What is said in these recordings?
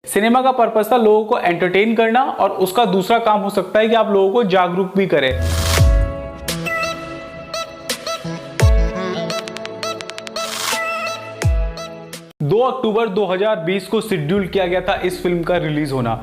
Cinema का purpose था लोगों को एंटरटेन करना और उसका दूसरा काम हो सकता है कि आप लोगों को जागरूक भी करें। दो अक्टूबर 2020 को शेड्यूल किया गया था इस फिल्म का रिलीज होना,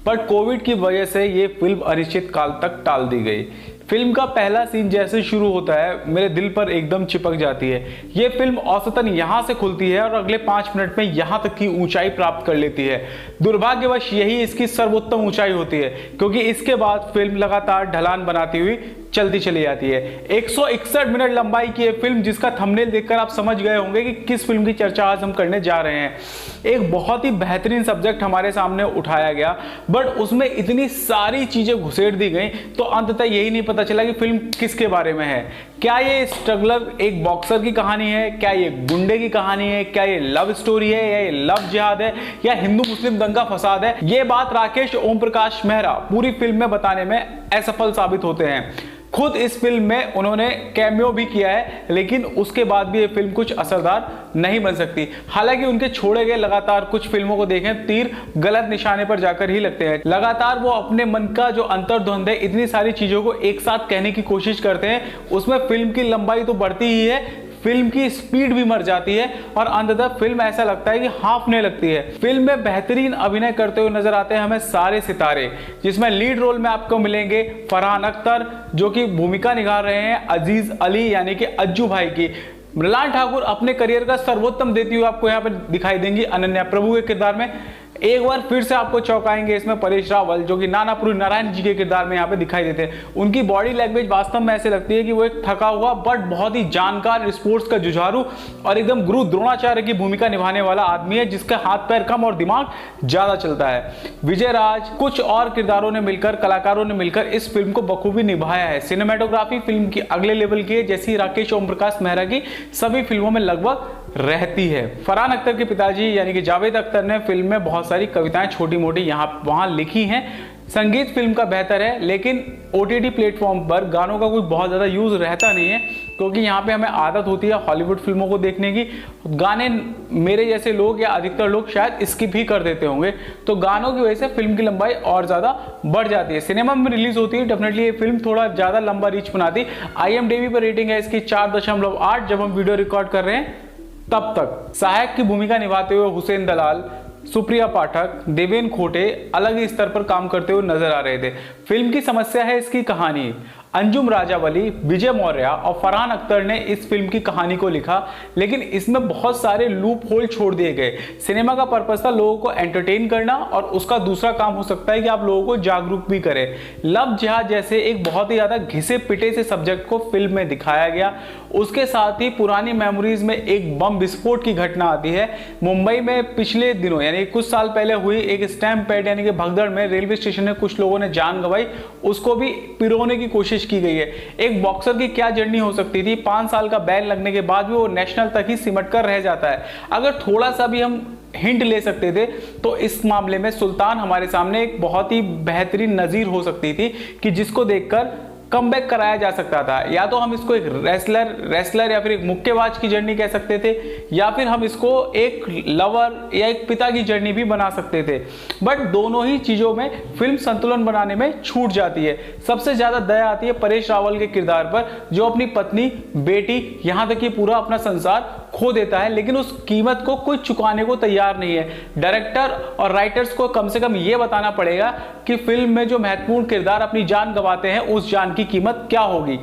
बट कोविड की वजह से ये फिल्म अनिश्चित काल तक टाल दी गई। फिल्म का पहला सीन जैसे शुरू होता है मेरे दिल पर एकदम चिपक जाती है। ये फिल्म औसतन यहाँ से खुलती है और अगले 5 मिनट में यहाँ तक की ऊंचाई प्राप्त कर लेती है। दुर्भाग्यवश यही इसकी सर्वोत्तम ऊंचाई होती है, क्योंकि इसके बाद फिल्म लगातार ढलान बनाती हुई चलती चली जाती है। 161 मिनट लंबाई की ये फिल्म, जिसका थंबनेल देखकर आप समझ गए होंगे कि किस फिल्म की चर्चा आज हम करने जा रहे हैं। एक बहुत ही बेहतरीन सब्जेक्ट हमारे सामने उठाया गया, बट उसमें इतनी सारी चीजें घुसेड़ दी गई तो अंततः यही नहीं पता चला कि फिल्म किसके बारे में है। क्या ये स्ट्रगलर एक बॉक्सर की कहानी है, क्या ये गुंडे की कहानी है, क्या ये लव स्टोरी है, या ये लव जिहाद है, या हिंदू मुस्लिम दंगा फसाद है? ये बात राकेश ओम प्रकाश मेहरा पूरी फिल्म में बताने में असफल साबित होते हैं। खुद इस फिल्म में उन्होंने कैमियो भी किया है, लेकिन उसके बाद भी ये फिल्म कुछ असरदार नहीं बन सकती। हालांकि उनके छोड़े गए लगातार कुछ फिल्मों को देखें, तीर गलत निशाने पर जाकर ही लगते हैं। लगातार वो अपने मन का जो अंतर्द्वंद है, इतनी सारी चीजों को एक साथ कहने की कोशिश करते हैं, उसमें फिल्म की लंबाई तो बढ़ती ही है, फिल्म की स्पीड भी मर जाती है और अंततः फिल्म ऐसा लगता है कि हाफने लगती है। फिल्म में बेहतरीन अभिनय करते हुए नजर आते हैं हमें सारे सितारे, जिसमें लीड रोल में आपको मिलेंगे फरहान अख्तर, जो कि भूमिका निभा रहे हैं अजीज अली यानी कि अज्जू भाई की। मृणाल ठाकुर अपने करियर का सर्वोत्तम देती हुई आपको यहाँ पर दिखाई देंगी अनन्या प्रभु के किरदार में। एक बार फिर से आपको चौंकाएंगे इसमें परेश रावल, जो कि नानापुरी नारायण जी के किरदार में यहाँ पे दिखाई देते हैं। उनकी बॉडी लैंग्वेज वास्तव में ऐसे लगती है कि वो एक थका हुआ बट बहुत ही जानकार, स्पोर्ट्स का जुझारू और एकदम गुरु द्रोणाचार्य की भूमिका निभाने वाला आदमी है, जिसका हाथ पैर कम और दिमाग ज्यादा चलता है। विजय राज, कुछ और किरदारों ने मिलकर, कलाकारों ने मिलकर इस फिल्म को बखूबी निभाया है। सिनेमेटोग्राफी फिल्म की अगले लेवल की है, जैसी राकेश ओम प्रकाश मेहरा की सभी फिल्मों में लगभग रहती है। फरहान अख्तर के पिताजी यानी कि जावेद अख्तर ने फिल्म में बहुत सारी कविताएं छोटी मोटी यहाँ वहां लिखी हैं। संगीत फिल्म का बेहतर है, लेकिन OTT प्लेटफॉर्म पर गानों का कोई बहुत ज़्यादा यूज़ रहता नहीं है, क्योंकि यहाँ पे हमें आदत होती है हॉलीवुड फिल्मों को देखने की। गाने मेरे जैसे लोग या अधिकतर लोग शायद स्किप ही कर देते होंगे, तो गानों की वजह से फिल्म की लंबाई और ज़्यादा बढ़ जाती है। सिनेमा में रिलीज होती है डेफिनेटली ये फिल्म थोड़ा ज़्यादा लंबा रीच बनाती। IMDb पर रेटिंग है इसकी 4.8 जब हम वीडियो रिकॉर्ड कर रहे हैं तब तक। सहायक की भूमिका निभाते हुए हुसैन दलाल, सुप्रिया पाठक, देवेन खोटे अलग ही स्तर पर काम करते हुए नजर आ रहे थे। फिल्म की समस्या है इसकी कहानी। अंजुम राजावली, विजय मौर्य और फरहान अख्तर ने इस फिल्म की कहानी को लिखा, लेकिन इसमें बहुत सारे लूप होल छोड़ दिए गए। सिनेमा का पर्पस था लोगों को एंटरटेन करना और उसका दूसरा काम हो सकता है कि आप लोगों को जागरूक भी करें। लव जिहाद जैसे एक बहुत ही ज्यादा घिसे पिटे से सब्जेक्ट को फिल्म में दिखाया गया। उसके साथ ही पुरानी मेमोरीज में एक बम विस्फोट की घटना आती है। मुंबई में पिछले दिनों यानी कुछ साल पहले हुई एक स्टैम्प पैड यानी कि भगदड़ में रेलवे स्टेशन में कुछ लोगों ने जान गंवाई, उसको भी पिरोने की कोशिश की गई है। एक बॉक्सर की क्या जर्नी हो सकती थी, 5 साल का बैन लगने के बाद भी वो नेशनल तक ही सिमट कर रह जाता है। अगर थोड़ा सा भी हम हिंट ले सकते थे तो इस मामले में सुल्तान हमारे सामने एक बहुत ही बेहतरीन नजीर हो सकती थी, कि जिसको देखकर कमबैक कराया जा सकता था। या तो हम इसको एक रेसलर या फिर एक मुक्केबाज की जर्नी कह सकते थे, या फिर हम इसको एक लवर या एक पिता की जर्नी भी बना सकते थे। बट दोनों ही चीजों में फिल्म संतुलन बनाने में छूट जाती है। सबसे ज्यादा दया आती है परेश रावल के किरदार पर, जो अपनी पत्नी, बेटी, यहां तक कि पूरा अपना संसार खो देता है, लेकिन उस कीमत को कोई चुकाने को तैयार नहीं है। डायरेक्टर और राइटर्स को कम से कम यह बताना पड़ेगा कि फिल्म में जो महत्वपूर्ण किरदार अपनी जान गंवाते हैं, उस जान की कीमत क्या होगी।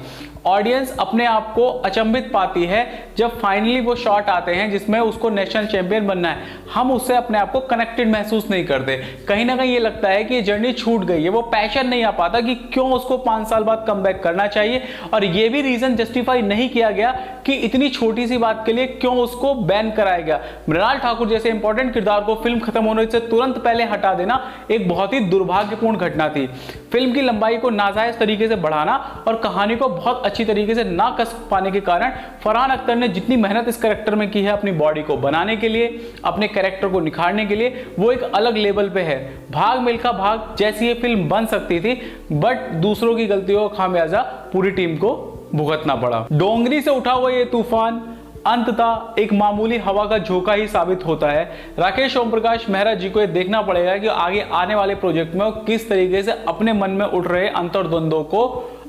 ऑडियंस अपने आप को अचंभित पाती है जब फाइनली वो शॉट आते हैं जिसमें उसको नेशनल चैंपियन बनना है। हम उससे अपने आप को कनेक्टेड महसूस नहीं करते। कहीं ना कहीं ये लगता है कि ये जर्नी छूट गई है। वो पैशन नहीं आ पाता कि क्यों उसको 5 साल बाद कमबैक करना चाहिए, और ये भी रीजन जस्टिफाई नहीं किया गया कि इतनी छोटी सी बात के लिए क्यों उसको बैन कराया गया। मृणाल ठाकुर जैसे इंपॉर्टेंट किरदार को फिल्म खत्म होने से तुरंत पहले हटा देना एक बहुत ही दुर्भाग्यपूर्ण घटना थी। फिल्म की लंबाई को नाजायज तरीके से बढ़ाना और कहानी को बहुत अच्छी तरीके से ना कस पाने के कारण फरहान अख्तर ने जितनी मेहनत इस कैरेक्टर में की है अपनी बॉडी को बनाने के लिए, अपने कैरेक्टर को निखारने के लिए, वो एक अलग लेवल पे है। भाग मिल्खा भाग जैसी ये फिल्म बन सकती थी, बट दूसरों की गलतियों का खामियाजा पूरी टीम को भुगतना पड़ा। डोंगरी से उठा हुआ ये तूफान, अंततः एक मामूली हवा का झोंका ही साबित होता है। राकेश ओम प्रकाश मेहरा जी को यह देखना पड़ेगा कि आगे आने वाले प्रोजेक्ट में वो किस तरीके से अपने मन में उठ रहे अंतर्द्वंदों को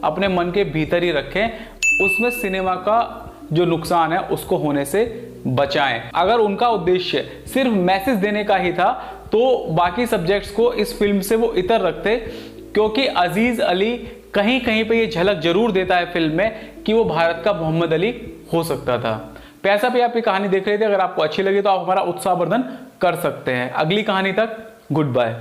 अपने मन के भीतर ही रखें, उसमें सिनेमा का जो नुकसान है उसको होने से बचाएं। अगर उनका उद्देश्य सिर्फ मैसेज देने का ही था तो बाकी सब्जेक्ट्स को इस फिल्म से वो इतर रखते, क्योंकि अजीज अली कहीं कहीं पे ये झलक जरूर देता है फिल्म में कि वो भारत का मोहम्मद अली हो सकता था। पैसा पे आप ये कहानी देख रहे थे, अगर आपको अच्छी लगी तो आप हमारा उत्साहवर्धन कर सकते हैं। अगली कहानी तक गुड बाय।